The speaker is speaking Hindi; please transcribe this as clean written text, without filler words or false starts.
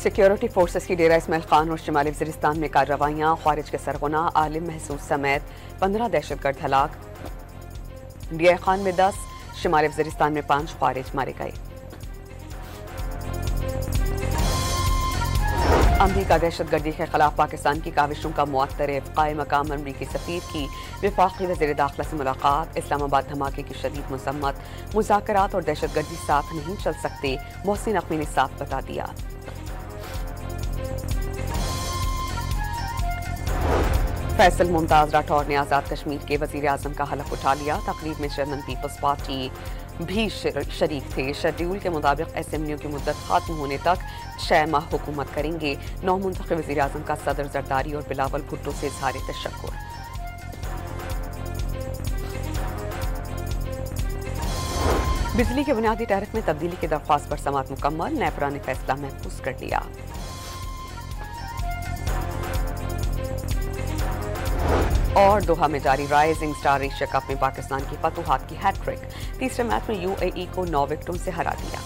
सिक्योरिटी फोर्सेस की डेरा इस्माइल खान और शिमाली वज़ीरिस्तान में कार्रवाइयाँ, ख्वारिज के सरगना आलिम महसूस समेत 15 दहशतगर्द हलाक। डीआई खान में 10, शिमाली वज़ीरिस्तान में 5 ख्वारिज मारे गए। अमरीका दहशतगर्दी के खिलाफ पाकिस्तान की काविशों का मुअत्तरफ। क़ाए मकाम अमरीकी सफ़ीर की वफ़ाक़ी वज़ीर दाखिला से मुलाकात। इस्लामाबाद धमाके की शदीद मज़म्मत। मुज़ाकरात और दहशतगर्दी साथ नहीं चल सकते, मोहसिन नक़वी ने साफ बता दिया। फैसल मुमताज़ राठौर ने आज़ाद कश्मीर के वज़ीर आज़म का हलफ उठा लिया। तकरीब में चेयरमैन पीपल्स पार्टी भी शरीक थे। शेड्यूल के मुताबिक असेंबलियों की मुद्दत खत्म होने तक 6 माह हुकूमत करेंगे। नौ मुंतखब वज़ीर आज़म का सदर जरदारी और बिलावल भुट्टो से इज़हार तशक्कुर। बिजली के बुनियादी टैरिफ में तब्दीली की दरख्वास्त पर समाअत मुकम्मल। नेपरा ने फैसला महफूज कर लिया। और दोहा में जारी राइजिंग स्टार एशिया कप में पाकिस्तान की फतुहात की हैट्रिक। तीसरे मैच में यूएई को 9 विकेटों से हरा दिया।